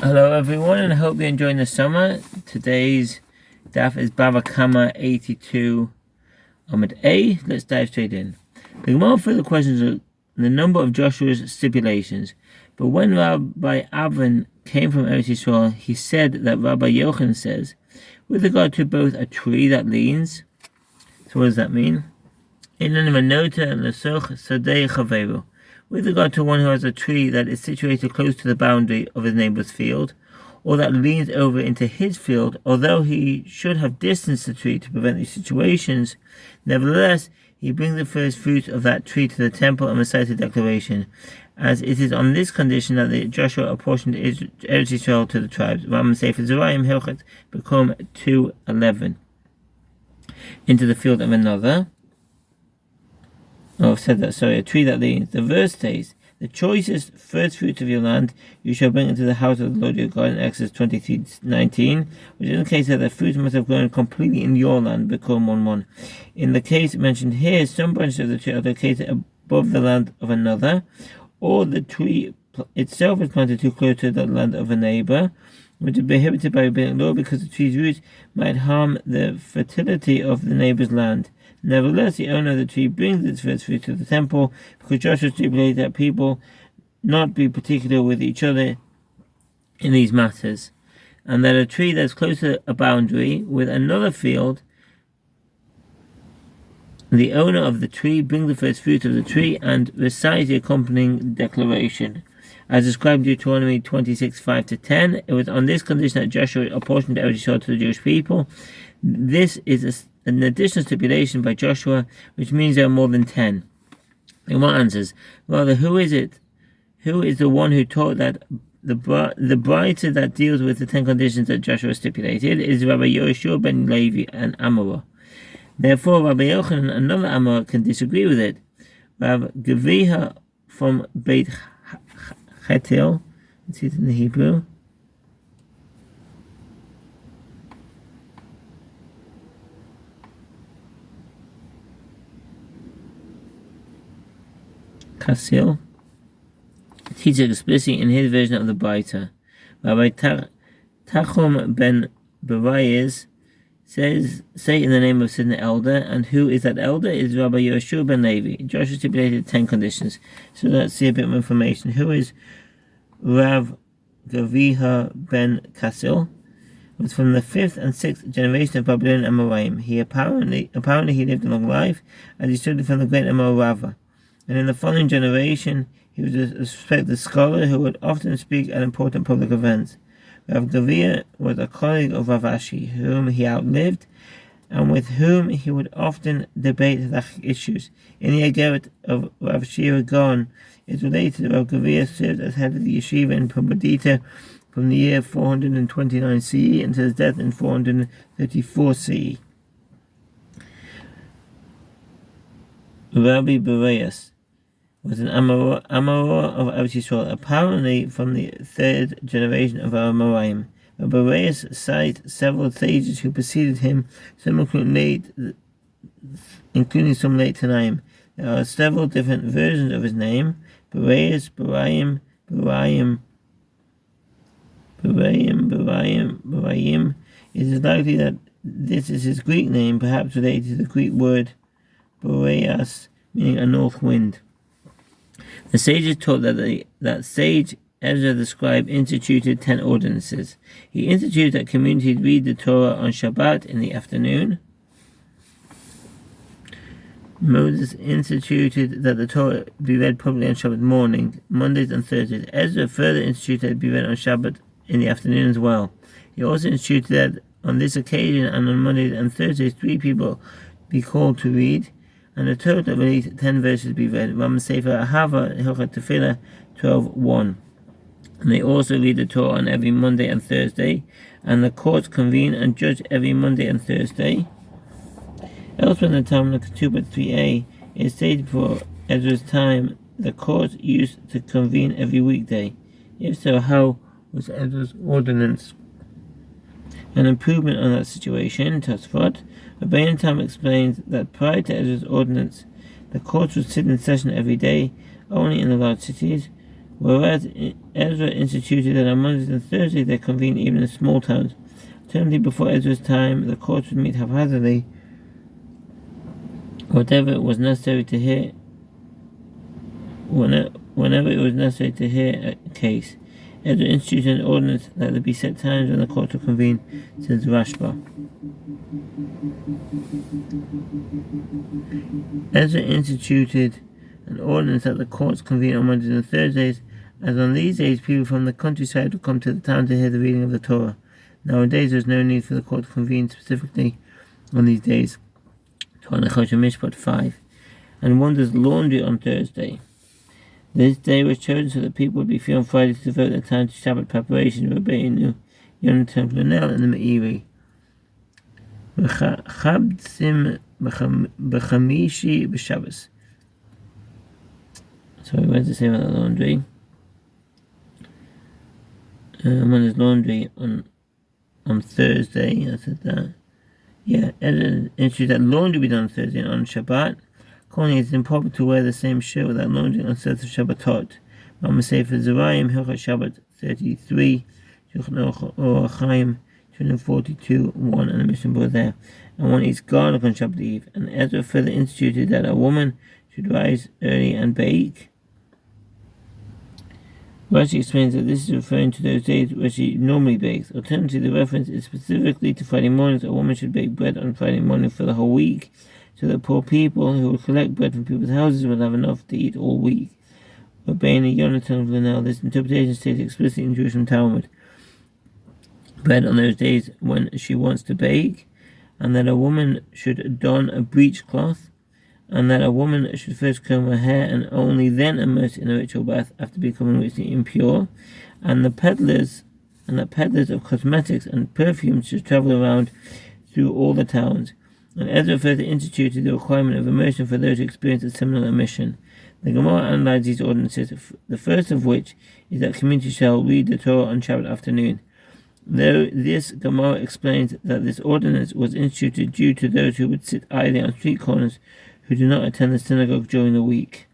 Hello everyone, and I hope you're enjoying the summer. Today's daf is Bava Kamma 82 Amud A. Let's dive straight in. The Gemara further questions the number of Joshua's stipulations. But when Rabbi Avin came from Eretz Yisrael, he said that Rabbi Yochanan says, with regard to both a tree that leans, so what does that mean? With regard to one who has a tree that is situated close to the boundary of his neighbor's field, or that leans over into his field, although he should have distanced the tree to prevent these situations, nevertheless, he brings the first fruits of that tree to the temple and recites a declaration, as it is on this condition that Joshua apportioned Eretz Yisrael to the tribes. Ram Sefer Zerayim Hilchet become 2:11 into the field of another. A tree that leans. The verse states, the choicest first fruits of your land you shall bring into the house of the Lord your God in Exodus 23:19, which indicates that the fruits must have grown completely in your land, become 1:1. In the case mentioned here, some branches of the tree are located above the land of another, or the tree itself is planted too close to the land of a neighbor, which is prohibited by rabbinic law because the tree's roots might harm the fertility of the neighbor's land. Nevertheless, the owner of the tree brings its first fruit to the temple, because Joshua stipulated that people not be particular with each other in these matters, and that a tree that's close to a boundary with another field, the owner of the tree brings the first fruit of the tree and recites the accompanying declaration. As described in Deuteronomy 26:5-10, it was on this condition that Joshua apportioned Eretz Yisrael to the Jewish people. This is an additional stipulation by Joshua, which means there are more than 10. And what answers? Rather, who is it? Who is the one who taught that the brayta that deals with the 10 conditions that Joshua stipulated is Rabbi Yoshua ben Levi and Amorah. Therefore, Rabbi Yochanan, another Amorah, can disagree with it. Rav Gaviha from Beit Chetil, let's see it in the Hebrew. Kasil teaches explicitly in his version of the Baita. Rabbi Tachum ben Berayes say in the name of Sidney elder, and who is that elder? Is Rabbi Yoshua ben Levi. Joshua stipulated 10 conditions. So let's see a bit more information. Who is Rav Gaviha ben Kasil? It was from the 5th and 6th generation of Babylonian Amoraim. He apparently he lived a long life, as he studied from the great Amor Rava. And in the following generation, he was a respected scholar who would often speak at important public events. Rav Gavia was a colleague of Rav Ashi, whom he outlived, and with whom he would often debate halachic issues. In the Ageret of Rav Shira Gaon, it's related that Rav Gavia served as head of the yeshiva in Pumbedita from the year 429 CE until his death in 434 CE. Rabbi Berayas was an Amorah of Eretz Yisrael, apparently from the 3rd generation of our Amoraim. Rabbi Berayas cites several sages who preceded him, some including some late Tanaim. There are several different versions of his name: Berayas, Berayim. It is likely that this is his Greek name, perhaps related to the Greek word Berayas, meaning a north wind. The sages taught that sage Ezra the scribe instituted 10 ordinances. He instituted that communities read the Torah on Shabbat in the afternoon. Moses instituted that the Torah be read publicly on Shabbat morning, Mondays and Thursdays. Ezra further instituted that it be read on Shabbat in the afternoon as well. He also instituted that on this occasion and on Mondays and Thursdays 3 people be called to read, and a total of at least 10 verses be read. Ram Sefer Ahava Hilchet Tefillah 12:1. And they also read the Torah on every Monday and Thursday, and the courts convene and judge every Monday and Thursday. Elsewhere in the Talmud Ketubah 3a, it stated for Ezra's time the courts used to convene every weekday. If so, how was Ezra's ordinance an improvement on that situation? Tosfot Rabbeinu Tam explains that prior to Ezra's ordinance, the courts would sit in session every day, only in the large cities, Whereas Ezra instituted that on Mondays and Thursdays they convened even in small towns. Certainly before Ezra's time, the courts would meet haphazardly, whatever was necessary to hear. Whenever it was necessary to hear a case, Ezra instituted an ordinance that there be set times when the court would convene, says Rashba. Ezra instituted an ordinance that the courts convene on Mondays and Thursdays, as on these days people from the countryside would come to the town to hear the reading of the Torah. Nowadays there is no need for the court to convene specifically on these days. Torah Mishpat 5. And one does laundry on Thursday. This day was chosen so that people would be free on Friday to devote their time to Shabbat preparation, Rabbeinu, Yonatan Glenel, and the Meiri. Chabsim b'chamishi b'Shabbos. Sorry, what does it say about the laundry? One is laundry on Thursday. I said that. Yeah, interesting that laundry be done on Thursday and on Shabbat. Accordingly, it's improper to wear the same shirt without laundering on certain Shabbatot. Mama Sefer Zerayim, Hilchot Shabbat 33, Shulchan Orach Chaim 242, 1, and the Mishnah Berurah there. And one eats garlic on Shabbat Eve. And Ezra further instituted that a woman should rise early and bake. Rashi explains that this is referring to those days where she normally bakes. Alternatively, the reference is specifically to Friday mornings. A woman should bake bread on Friday morning for the whole week, so that poor people who will collect bread from people's houses will have enough to eat all week. Rabbeinu Yonatan Glenel, this interpretation states explicitly in Jewish Talmud, bread on those days when she wants to bake, and that a woman should don a breechcloth, and that a woman should first comb her hair and only then immerse in a ritual bath after becoming ritually impure, and that peddlers of cosmetics and perfumes should travel around through all the towns. And Ezra further instituted the requirement of immersion for those who experience a similar omission. The Gemara analyzes these ordinances, the first of which is that community shall read the Torah on Shabbat afternoon. Though this Gemara explains that this ordinance was instituted due to those who would sit idly on street corners who do not attend the synagogue during the week.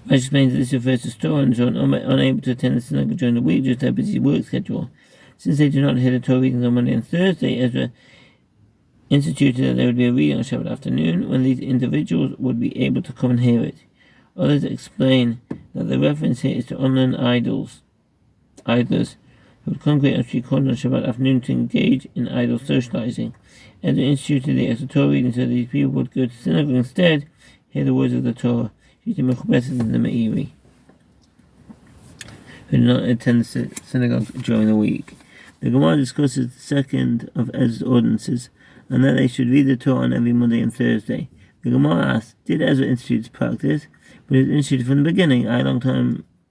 Rashi explains that this refers to students who are unable to attend the synagogue during the week due to their busy work schedule. Since they do not hear the Torah readings on Monday and Thursday, Ezra instituted that there would be a reading on Shabbat afternoon when these individuals would be able to come and hear it. Others explain that the reference here is to unlearned idlers who would congregate on street corners on Shabbat afternoon to engage in idle socializing. Ezra instituted the extra Torah reading so that these people would go to synagogue instead, hear the words of the Torah, using Mechubeses in the Meiri, who do not attend the synagogue during the week. The Gemara discusses the second of Ezra's ordinances, and that they should read the Torah on every Monday and Thursday. The Gemara asks, did Ezra institute this practice? But it was instituted from the beginning,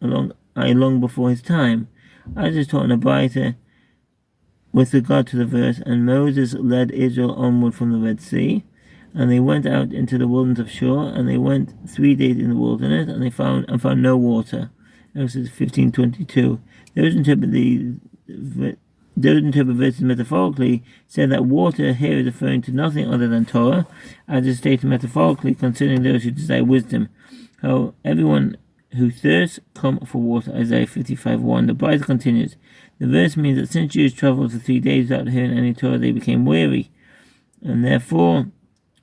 long before his time. Ezra taught in a Braita with regard to the verse, and Moses led Israel onward from the Red Sea, and they went out into the wilderness of Shur, and they went 3 days in the wilderness, and they found no water. Exodus 15:22. Those interpret verses metaphorically say that water here is referring to nothing other than Torah, as is stated metaphorically concerning those who desire wisdom. How everyone who thirsts come for water, Isaiah 55:1. The Braita continues. The verse means that since Jews traveled for 3 days without hearing any Torah, they became weary, and therefore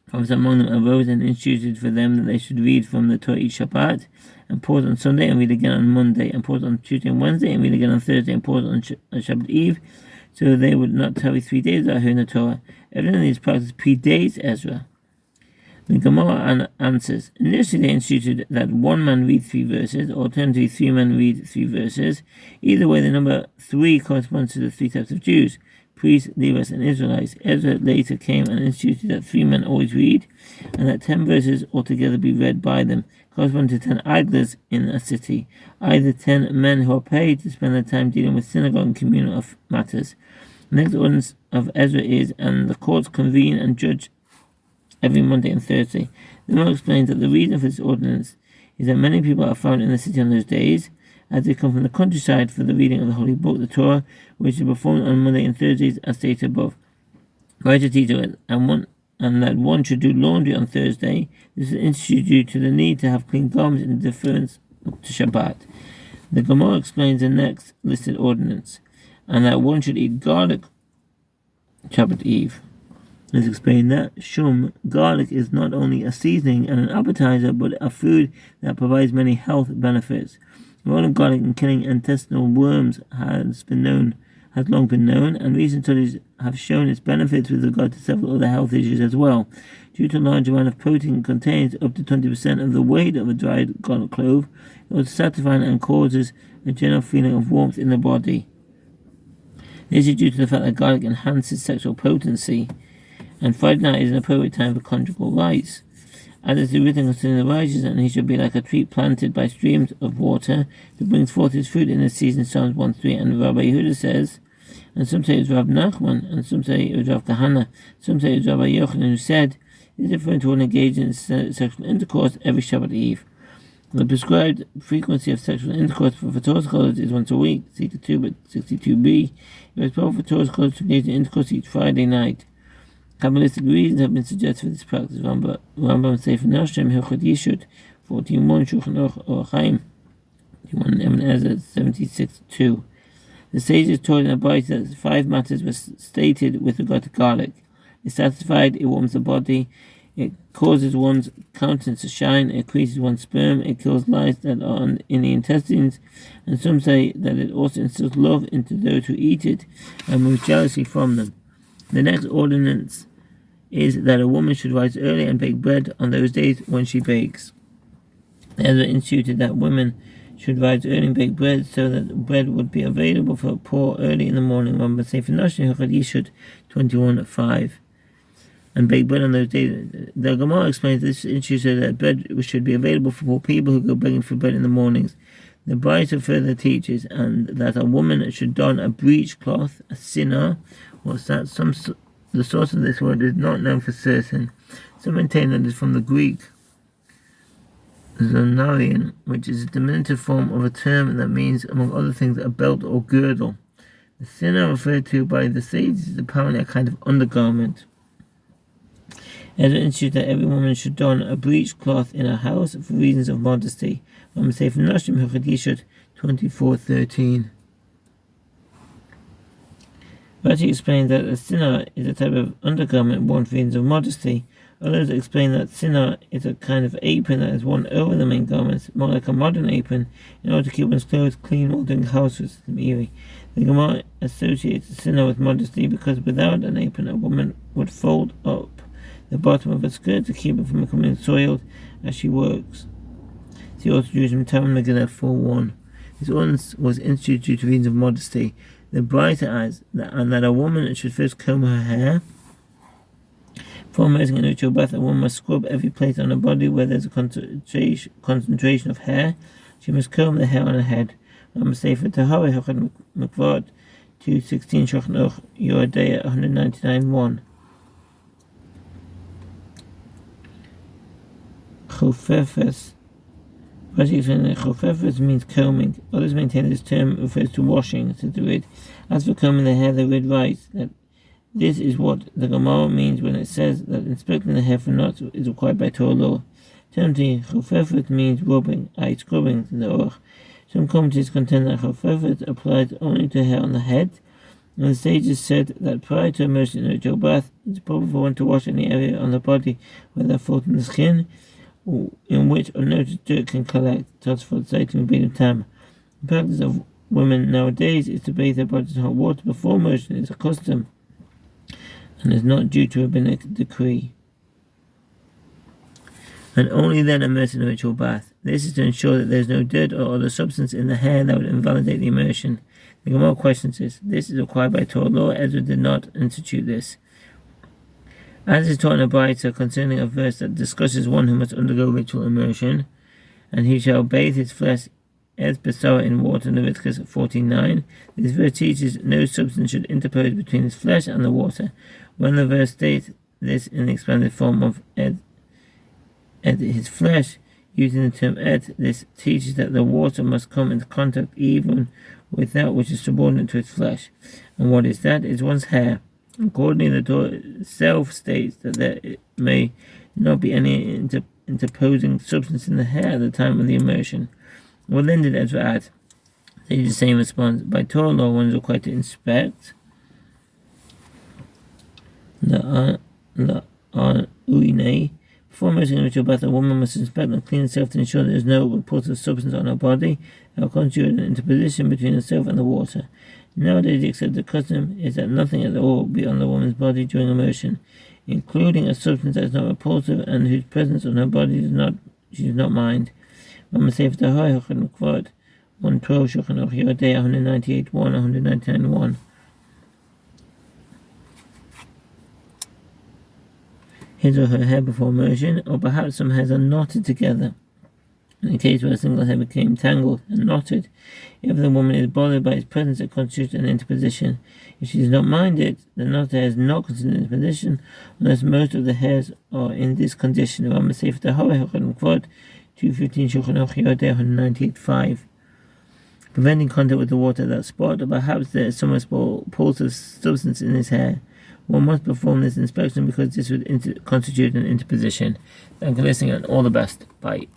prophets among them arose and instituted for them that they should read from the Torah each Shabbat, and pause on Sunday and read again on Monday, and pause on Tuesday and Wednesday and read again on Thursday, and pause on Shabbat Eve, so they would not tarry 3 days without hearing the Torah. Evidently this practice predates Ezra. The Gemara answers, initially they instituted that one man read 3 verses, or alternatively 3 men read 3 verses. Either way, the number 3 corresponds to the 3 types of Jews: priests, Levites, and Israelites. Ezra later came and instituted that 3 men always read, and that 10 verses altogether be read by them, corresponding to 10 idlers in a city, either 10 men who are paid to spend their time dealing with synagogue and communal matters. The next ordinance of Ezra is, and the courts convene and judge every Monday and Thursday. The Gemara explains that the reason for this ordinance is that many people are found in the city on those days, as they come from the countryside for the reading of the Holy Book, the Torah, which is performed on Monday and Thursdays, as stated above. Writer teacher, and that one should do laundry on Thursday. This is instituted due to the need to have clean garments in deference to Shabbat. The Gemara explains the next listed ordinance, and that one should eat garlic Shabbat Eve. Let's explain that. Shum, garlic is not only a seasoning and an appetizer, but a food that provides many health benefits. The role of garlic in killing intestinal worms has long been known, and recent studies have shown its benefits with regard to several other health issues as well. Due to a large amount of protein, it contains up to 20% of the weight of a dried garlic clove. It is satisfying and causes a general feeling of warmth in the body. This is due to the fact that garlic enhances sexual potency, and Friday night is an appropriate time for conjugal rites. As is written concerning the righteous, and he shall be like a tree planted by streams of water that brings forth his fruit in the season, Psalms 1:3. And Rabbi Yehuda says, and some say it was Rav Nachman, and some say it was Rav Kahana, some say it was Rabbi Yochanan, who said, this is referring to one engaged in sexual intercourse every Shabbat Eve. The prescribed frequency of sexual intercourse for Torah scholars is once a week, 62, but 62b. It was proper for Torah scholars to engage in intercourse each Friday night. Kabbalistic reasons have been suggested for this practice. Rambam Sefer Noshim, Hilchot Yishut, 14:1, Shulchan Aruch Orach Chaim, 1 Ibn Ezra, 76:2. The sages taught in a Braita that 5 matters were stated with regard to garlic. It satisfies, it warms the body, it causes one's countenance to shine, it increases one's sperm, it kills lice that are in the intestines, and some say that it also instills love into those who eat it and moves jealousy from them. The next ordinance is that a woman should rise early and bake bread on those days when she bakes. Ezra instituted that women should rise early and bake bread so that bread would be available for poor early in the morning. Rambam Sefer Noshim, Hilchot Yishut, 21:5. And bake bread on those days. The Gemara explains this institution that bread should be available for poor people who go begging for bread in the mornings. The Braita further teaches and that a woman should don a breech cloth, a sinner. What's that? The source of this word is not known for certain. Some maintain that it is from the Greek zonarian, which is a diminutive form of a term that means, among other things, a belt or girdle. The sinner referred to by the sages is apparently a kind of undergarment. Ezra instituted that every woman should don a breech cloth in her house for reasons of modesty. Rambam Sefer Noshim, Hilchot Yishut, 24:13. Rashi explains that a sinner is a type of undergarment worn for reasons of modesty. Others explain that sinner is a kind of apron that is worn over the main garments, more like a modern apron, in order to keep one's clothes clean while doing housework. The Gemara associates a sinner with modesty because without an apron, a woman would fold up the bottom of her skirt to keep it from becoming soiled as she works. See also Jerusalem Talmud Megillah 4:1. This ordinance was instituted due to reasons of modesty. The Braita adds that a woman should first comb her hair. Before immersing in a ritual bath, a woman must scrub every place on her body where there is a concentration of hair. She must comb the hair on her head. Rambam Sefer Tahara, Hilchot Mikvot, 2:16, Shulchan Aruch Yoredeya 199:1. Chofefes. Rashi explains that chofefes means combing. Others maintain this term refers to washing. Says the Rid. As for combing the hair, the Rid writes that this is what the Gemara means when it says that inspecting the hair for knots is required by Torah law. Termly, chofefet means rubbing, i.e. scrubbing, in the Orach. Some commentators contend that chofefet applies only to hair on the head, and the sages said that prior to immersion in a ritual bath, it is proper for one to wash any area on the body where there are faults in the skin, in which unnoticed dirt can collect. The practice of women nowadays is to bathe their bodies in hot water before immersion. It's a custom and is not due to a rabbinic decree. And only then immerse in a ritual bath. This is to ensure that there is no dirt or other substance in the hair that would invalidate the immersion. The Gemara questions this. This is required by Torah law. Ezra did not institute this. As is taught in a Braita concerning a verse that discusses one who must undergo ritual immersion, and he shall bathe his flesh as basara in water, Leviticus 14:9. This verse teaches no substance should interpose between his flesh and the water. When the verse states this in the expanded form of ed his flesh, using the term ed, this teaches that the water must come into contact even with that which is subordinate to its flesh. And what is that? Is one's hair. Accordingly, the Torah itself states that there may not be any interposing substance in the hair at the time of the immersion. Linded as at. They the same response. By Torah law, one is required to inspect the uine. Before immersing into a bath, a woman must inspect and clean herself to ensure there is no repulsive substance on her body or constitute an interposition between herself and the water. Nowadays, the accepted custom is that nothing at all be on the woman's body during immersion, including a substance that is not repulsive and whose presence on her body she does not mind. Mama Sefer Tahoi Hochad Mekvod 112 Shulchan Aruch Yodei 198-1 199-1. His or her hair before immersion, or perhaps some hairs are knotted together. In the case where a single hair became tangled and knotted, if the woman is bothered by its presence, it constitutes an interposition. If she does not mind it, the knotted hair is not considered an interposition, unless most of the hairs are in this condition. 215 Shulchan Aruch Yodei 198-5. Preventing contact with the water at that spot, or perhaps there is some repulsive substance in his hair. One must perform this inspection because this would constitute an interposition. Thank you for listening and all the best. Bye.